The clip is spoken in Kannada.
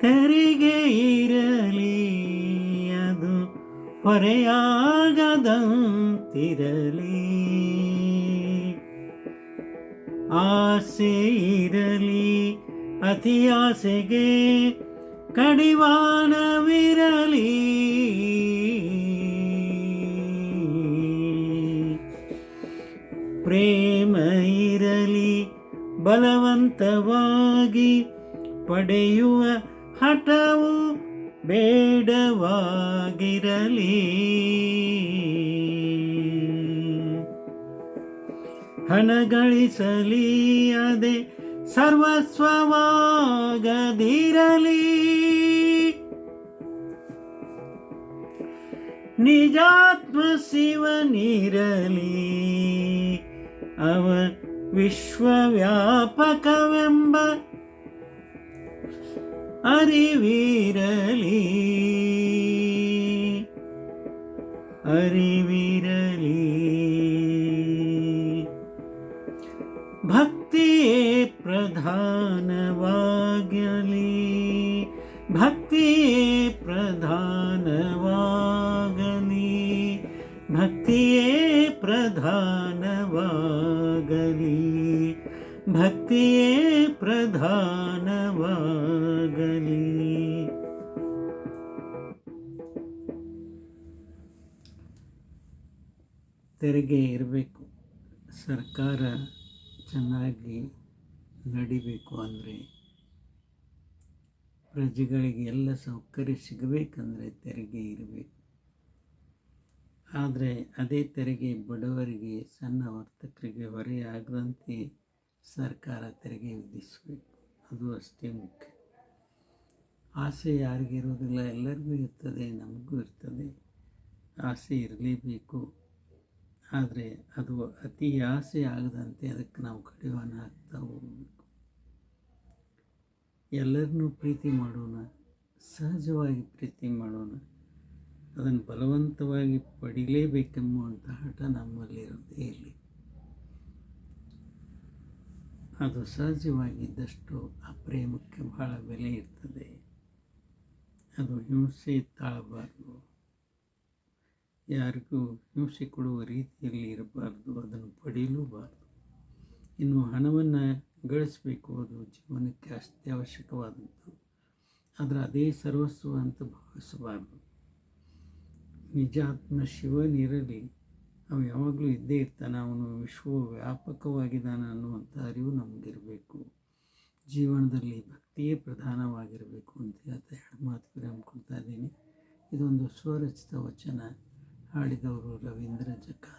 ತೆರಿಗೆ ಇರಲಿ ಅದು ಹೊರೆಯಾಗದಂತಿರಲಿ. ಆಸೆ ಇರಲಿ ಅತಿ ಆಸೆಗೆ ಕಡಿವಾಣವಿರಲಿ. ಪ್ರೇಮ ಇರಲಿ ಬಲವಂತವಾಗಿ ಪಡೆಯುವ ಹಠವು ಬೇಡವಾಗಿರಲಿ. ಹಣ ಗಳಿಸಲಿ ಅದೇ ಸರ್ವಸ್ವವಾಗದಿರಲಿ. ನಿಜಾತ್ಮ ಶಿವನಿರಲಿ ಅವ ವಿಶ್ವವ್ಯಾಪಕವೆಂಬ ಅರಿವಿರಲಿ. ಭಕ್ತಿಯೇ ಪ್ರಧಾನವಾಗಲಿ. ಭಕ್ತಿಯೇ ಪ್ರಧಾನವಾಗಲಿ. ಭಕ್ತಿಯೇ ಪ್ರಧಾನವಾಗಲಿ. ಭಕ್ತಿಯೇ ಪ್ರಧಾನವಾಗಲಿ. ತೆರಿಗೆ ಇರಬೇಕು. ಸರ್ಕಾರ ಚೆನ್ನಾಗಿ ನಡಿಬೇಕು ಅಂದರೆ, ಪ್ರಜೆಗಳಿಗೆ ಎಲ್ಲ ಸೌಕರ್ಯ ಸಿಗಬೇಕಂದ್ರೆ ತೆರಿಗೆ ಇರಬೇಕು. ಆದರೆ ಅದೇ ತೆರಿಗೆ ಬಡವರಿಗೆ, ಸಣ್ಣ ವರ್ತಕರಿಗೆ ಹೊರೆಯಾಗದಂತೆ ಸರ್ಕಾರ ತೆರಿಗೆ ವಿಧಿಸಬೇಕು. ಅದು ಅಷ್ಟೇ ಮುಖ್ಯ. ಆಸೆ ಯಾರಿಗಿರೋದಿಲ್ಲ, ಎಲ್ಲರಿಗೂ ಇರ್ತದೆ, ನಮಗೂ ಇರ್ತದೆ. ಆಸೆ ಇರಲೇಬೇಕು. ಆದರೆ ಅದು ಅತಿ ಆಸೆ ಆಗದಂತೆ ಅದಕ್ಕೆ ನಾವು ಕಡಿವಾಣ ಹಾಕ್ತಾ ಹೋಗಬೇಕು. ಎಲ್ಲರನ್ನೂ ಪ್ರೀತಿ ಮಾಡೋಣ, ಸಹಜವಾಗಿ ಪ್ರೀತಿ ಮಾಡೋಣ. ಅದನ್ನು ಬಲವಂತವಾಗಿ ಪಡಿಲೇಬೇಕೆಂಬುವಂಥ ಹಠ ನಮ್ಮಲ್ಲಿರೋದೇ ಇಲ್ಲ. ಅದು ಸಹಜವಾಗಿದ್ದಷ್ಟು ಆ ಪ್ರೇಮಕ್ಕೆ ಬಹಳ ಬೆಲೆ ಇರ್ತದೆ. ಅದು ಹಿಂಸೆ ತಾಳಬಾರ್ದು, ಯಾರಿಗೂ ಹಿಂಸೆ ಕೊಡುವ ರೀತಿಯಲ್ಲಿ ಇರಬಾರ್ದು, ಅದನ್ನು ಪಡೆಯಲೂಬಾರ್ದು. ಇನ್ನು ಹಣವನ್ನು ಗಳಿಸಬೇಕು, ಅದು ಜೀವನಕ್ಕೆ ಅತ್ಯವಶ್ಯಕವಾದದ್ದು. ಆದರೆ ಅದೇ ಸರ್ವಸ್ವ ಅಂತ ಭಾವಿಸಬಾರ್ದು. ನಿಜಾತ್ಮ ಶಿವನಿರಲಿ, ಅವ ಯಾವಾಗಲೂ ಇದ್ದೇ ಇರ್ತಾನೆ. ಅವನು ವಿಶ್ವವ್ಯಾಪಕವಾಗಿದ್ದಾನೆ ಅನ್ನುವಂಥ ಅರಿವು ನಮಗಿರಬೇಕು. ಜೀವನದಲ್ಲಿ ಭಕ್ತಿಯೇ ಪ್ರಧಾನವಾಗಿರಬೇಕು ಅಂತ ಹೇಳ್ತಾ ಎರಡು ಮಾತು ವಿರಾಮ ಕೊಡ್ತಾ ಇದ್ದೀನಿ. ಇದೊಂದು ಸ್ವರಚಿತ ವಚನ. ಹಾಡಿದವರು ರವೀಂದ್ರ ಜಕ್ಕ.